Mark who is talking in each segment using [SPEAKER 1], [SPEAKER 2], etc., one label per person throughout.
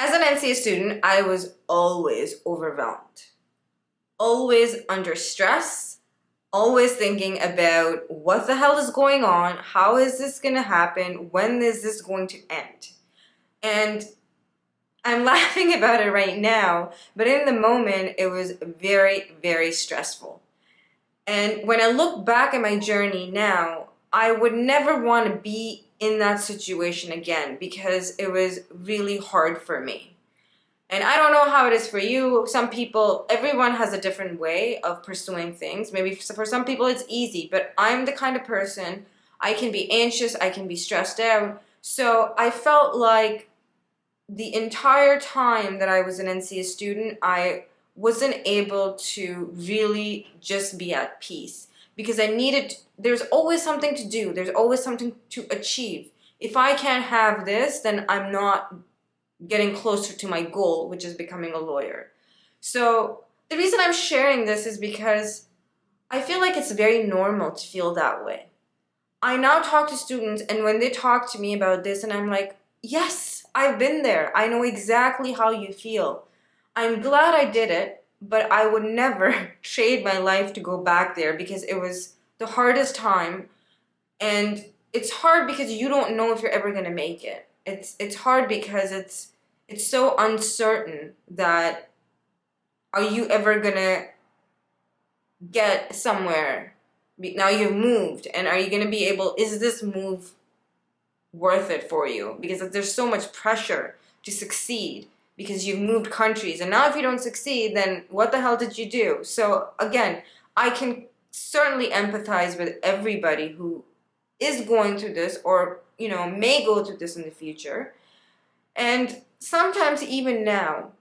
[SPEAKER 1] As an NCA student, I was always overwhelmed, always under stress, always thinking about what the hell is going on, how is this going to happen, when is this going to end? And I'm laughing about it right now, but in the moment, it was very, very stressful. And when I look back at my journey now, I would never want to be in that situation again because it was really hard for me. And I don't know how it is for you. Some people, everyone has a different way of pursuing things. Maybe for some people it's easy, but I'm the kind of person, I can be anxious, I can be stressed out. So I felt like the entire time that I was an NCA student, I wasn't able to really just be at peace because there's always something to do. There's always something to achieve. If I can't have this, then I'm not getting closer to my goal, which is becoming a lawyer. So the reason I'm sharing this is because I feel like it's very normal to feel that way. I now talk to students, and when they talk to me about this, and I'm like, yes, I've been there. I know exactly how you feel. I'm glad I did it, but I would never trade my life to go back there because it was the hardest time. And it's hard because you don't know if you're ever going to make it. It's hard because it's so uncertain that are you ever going to get somewhere? Now you've moved, and are you going to be able, is this move worth it for you? Because there's so much pressure to succeed because you've moved countries, and now if you don't succeed, then what the hell did you do? So again, I can certainly empathize with everybody who is going through this or may go through this in the future. And sometimes even now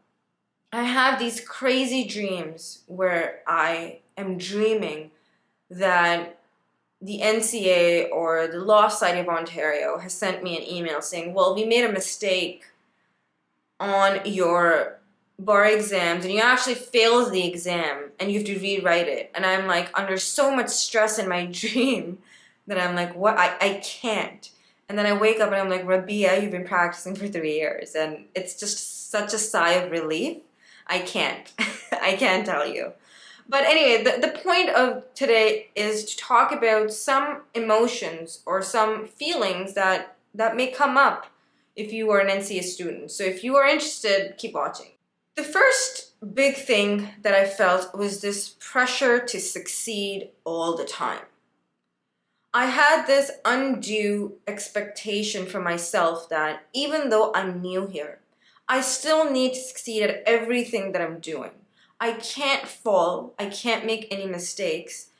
[SPEAKER 1] I have these crazy dreams where I am dreaming that the NCA or the Law Society of Ontario has sent me an email saying, well, we made a mistake on your bar exams and you actually failed the exam and you have to rewrite it. And I'm like under so much stress in my dream that I'm like, what? I can't. And then I wake up and I'm like, Rabia, you've been practicing for 3 years. And it's just such a sigh of relief. I can't. I can't tell you. But anyway, the point of today is to talk about some emotions or some feelings that may come up if you are an NCA student. So if you are interested, keep watching. The first big thing that I felt was this pressure to succeed all the time. I had this undue expectation for myself that even though I'm new here, I still need to succeed at everything that I'm doing. I can't fall. I can't make any mistakes.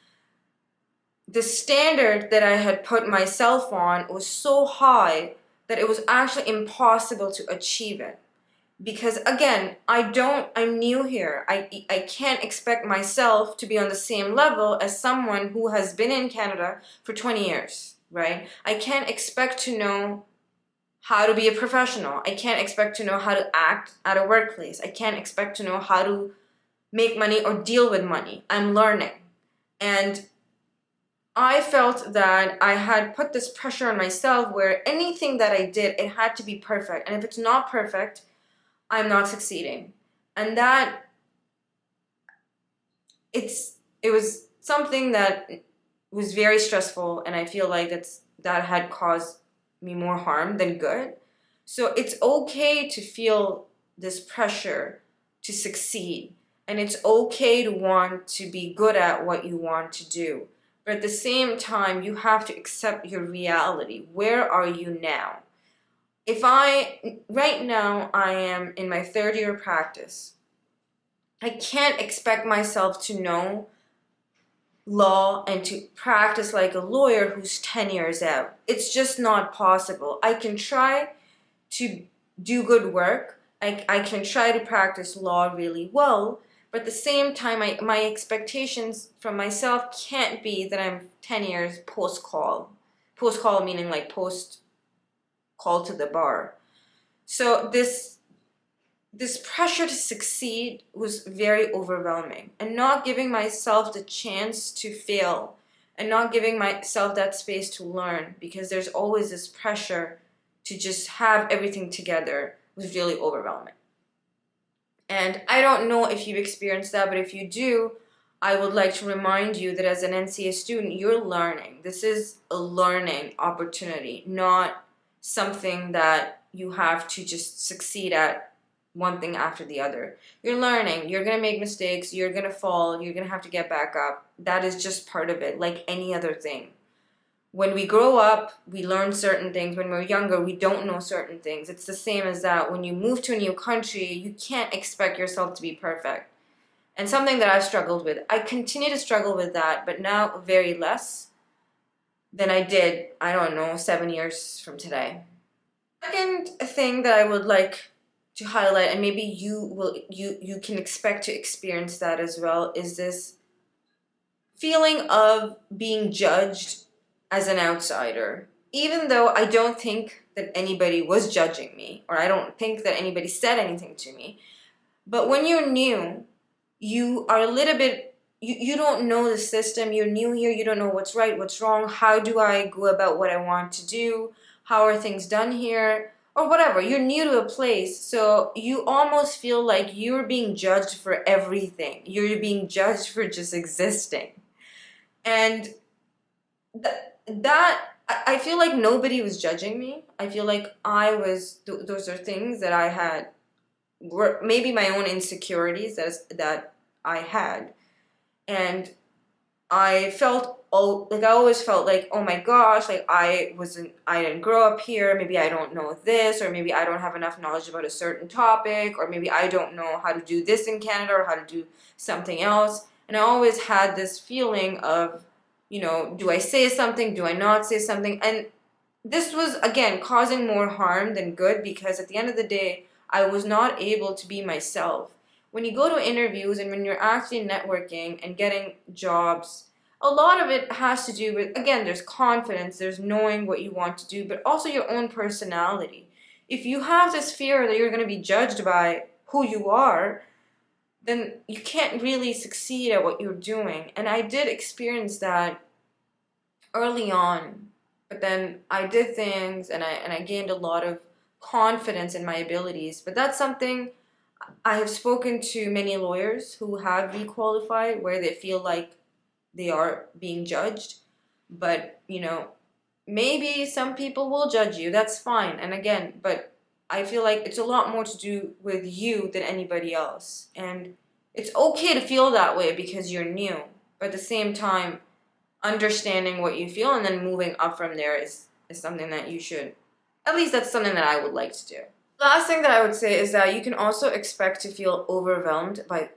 [SPEAKER 1] The standard that I had put myself on was so high that it was actually impossible to achieve it. Because again, I'm new here. I can't expect myself to be on the same level as someone who has been in Canada for 20 years, right? I can't expect to know how to be a professional. I can't expect to know how to act at a workplace. I can't expect to know how to make money or deal with money. I'm learning. And I felt that I had put this pressure on myself where anything that I did, it had to be perfect. And if it's not perfect, I'm not succeeding. And that it was something that was very stressful, and I feel like that had caused me more harm than good. So it's okay to feel this pressure to succeed, and it's okay to want to be good at what you want to do. But at the same time, you have to accept your reality. Where are you now? Right now, I am in my third year of practice. I can't expect myself to know law and to practice like a lawyer who's 10 years out. It's just not possible. I can try to do good work. I can try to practice law really well, but at the same time, my expectations from myself can't be that I'm 10 years post-call. Post-call meaning like post-call to the bar. So this pressure to succeed was very overwhelming, and not giving myself the chance to fail and not giving myself that space to learn, because there's always this pressure to just have everything together was really overwhelming. And I don't know if you've experienced that, but if you do, I would like to remind you that as an NCA student, you're learning. This is a learning opportunity, not something that you have to just succeed at one thing after the other. You're learning. You're going to make mistakes. You're going to fall. You're going to have to get back up. That is just part of it, like any other thing. When we grow up, we learn certain things. When we're younger, we don't know certain things. It's the same as that. When you move to a new country, you can't expect yourself to be perfect. And something that I've struggled with. I continue to struggle with that, but now very less than I did, I don't know, 7 years from today. Second thing that I would like to highlight, and maybe you can expect to experience that as well, is this feeling of being judged as an outsider. Even though I don't think that anybody was judging me, or I don't think that anybody said anything to me, but when you're new, you are a little bit, you don't know the system, you're new here, you don't know what's right, what's wrong, how do I go about what I want to do, how are things done here, or whatever. You're new to a place, so you almost feel like you're being judged for everything. You're being judged for just existing. And that I feel like nobody was judging me. I feel like I was, those are things that I had, were maybe my own insecurities that I had. And I felt, I always felt like, oh my gosh, like I didn't grow up here, maybe I don't know this, or maybe I don't have enough knowledge about a certain topic, or maybe I don't know how to do this in Canada, or how to do something else. And I always had this feeling of, do I say something, do I not say something? And this was, again, causing more harm than good, because at the end of the day, I was not able to be myself. When you go to interviews and when you're actually networking and getting jobs, a lot of it has to do with, again, there's confidence, there's knowing what you want to do, but also your own personality. If you have this fear that you're going to be judged by who you are, then you can't really succeed at what you're doing. And I did experience that early on, but then I did things and I gained a lot of confidence in my abilities. But that's something I have spoken to many lawyers who have requalified, where they feel like they are being judged. But, maybe some people will judge you. That's fine. And again, but I feel like it's a lot more to do with you than anybody else. And it's okay to feel that way because you're new. But at the same time, understanding what you feel and then moving up from there is something that you should, at least that's something that I would like to do. Last thing that I would say is that you can also expect to feel overwhelmed by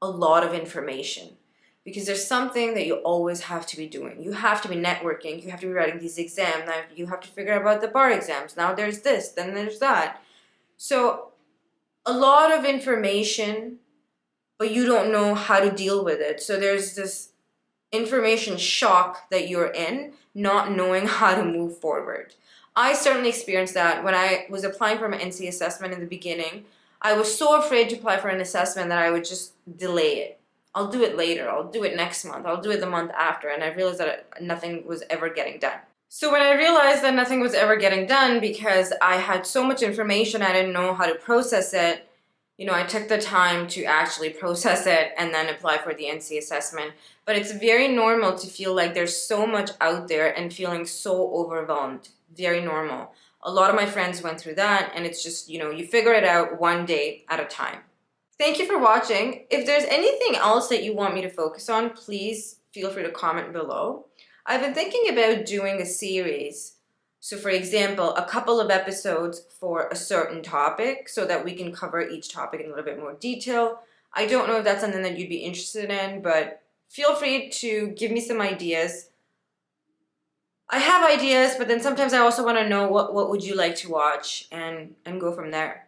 [SPEAKER 1] a lot of information, because there's something that you always have to be doing. You have to be networking, you have to be writing these exams, now you have to figure out about the bar exams, now there's this, then there's that. So a lot of information, but you don't know how to deal with it. So there's this information shock that you're in, not knowing how to move forward. I certainly experienced that when I was applying for my NCA assessment in the beginning. I was so afraid to apply for an assessment that I would just delay it. I'll do it later. I'll do it next month. I'll do it the month after. And I realized that nothing was ever getting done. So when I realized that nothing was ever getting done because I had so much information, I didn't know how to process it, I took the time to actually process it and then apply for the NCA assessment. But it's very normal to feel like there's so much out there and feeling so overwhelmed. Very normal. A lot of my friends went through that, and it's just, you figure it out one day at a time. Thank you for watching. If there's anything else that you want me to focus on, please feel free to comment below. I've been thinking about doing a series. So for example, a couple of episodes for a certain topic so that we can cover each topic in a little bit more detail. I don't know if that's something that you'd be interested in, but feel free to give me some ideas. I have ideas, but then sometimes I also want to know what would you like to watch and go from there.